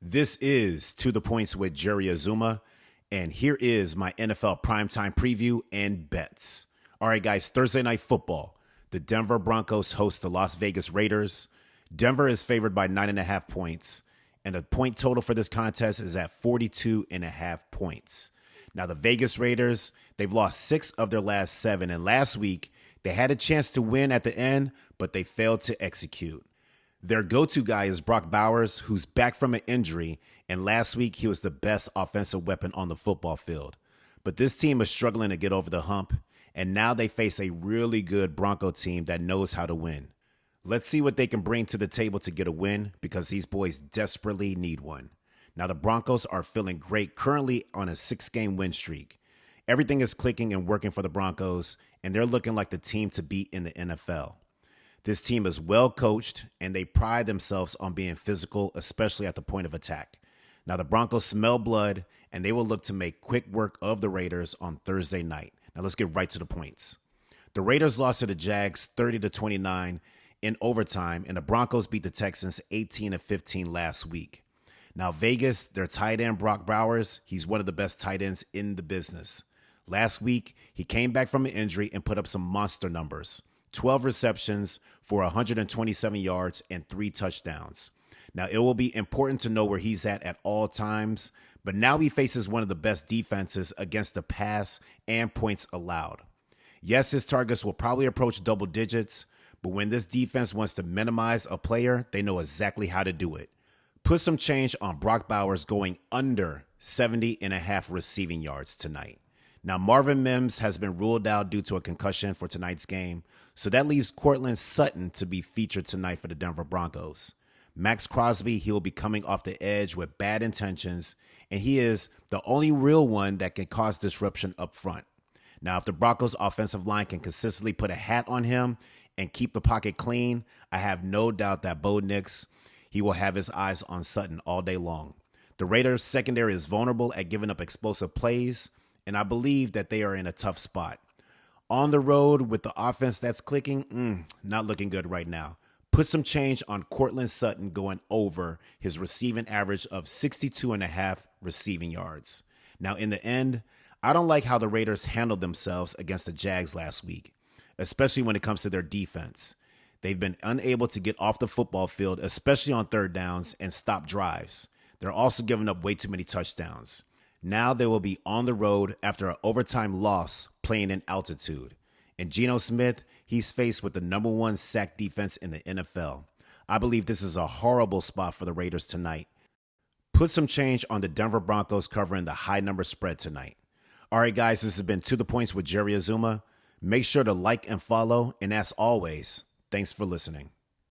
This is To The Points with Jerry Azuma, and here is my NFL primetime preview and bets. All right, guys, Thursday Night Football. The Denver Broncos host the Las Vegas Raiders. Denver is favored by 9.5 points, and the point total for this contest is at 42.5 points. Now, the Vegas Raiders, they've lost 6 of their last 7, and last week they had a chance to win at the end, but they failed to execute. Their go-to guy is Brock Bowers, who's back from an injury, and last week he was the best offensive weapon on the football field. But this team is struggling to get over the hump, and now they face a really good Bronco team that knows how to win. Let's see what they can bring to the table to get a win, because these boys desperately need one. Now, the Broncos are feeling great, currently on a 6-game win streak. Everything is clicking and working for the Broncos, and they're looking like the team to beat in the NFL. This team is well coached, and they pride themselves on being physical, especially at the point of attack. Now, the Broncos smell blood, and they will look to make quick work of the Raiders on Thursday night. Now, let's get right to the points. The Raiders lost to the Jags 30-29 in overtime, and the Broncos beat the Texans 18-15 last week. Now, Vegas, their tight end, Brock Bowers, he's one of the best tight ends in the business. Last week, he came back from an injury and put up some monster numbers. 12 receptions for 127 yards and 3 touchdowns. Now, it will be important to know where he's at all times, but now he faces one of the best defenses against the pass and points allowed. Yes, his targets will probably approach double digits, but when this defense wants to minimize a player, they know exactly how to do it. Put some change on Brock Bowers going under 70.5 receiving yards tonight. Now, Marvin Mims has been ruled out due to a concussion for tonight's game, so that leaves Courtland Sutton to be featured tonight for the Denver Broncos. Max Crosby, he will be coming off the edge with bad intentions, and he is the only real one that can cause disruption up front. Now, if the Broncos offensive line can consistently put a hat on him and keep the pocket clean, I have no doubt that Bo Nix, he will have his eyes on Sutton all day long. The Raiders secondary is vulnerable at giving up explosive plays, and I believe that they are in a tough spot. On the road with the offense that's clicking, not looking good right now. Put some change on Courtland Sutton going over his receiving average of 62.5 receiving yards. Now, in the end, I don't like how the Raiders handled themselves against the Jags last week, especially when it comes to their defense. They've been unable to get off the football field, especially on third downs, and stop drives. They're also giving up way too many touchdowns. Now they will be on the road after an overtime loss playing in altitude. And Geno Smith, he's faced with the number 1 sack defense in the NFL. I believe this is a horrible spot for the Raiders tonight. Put some change on the Denver Broncos covering the high number spread tonight. All right, guys, this has been To The Points with Jerry Azuma. Make sure to like and follow. And as always, thanks for listening.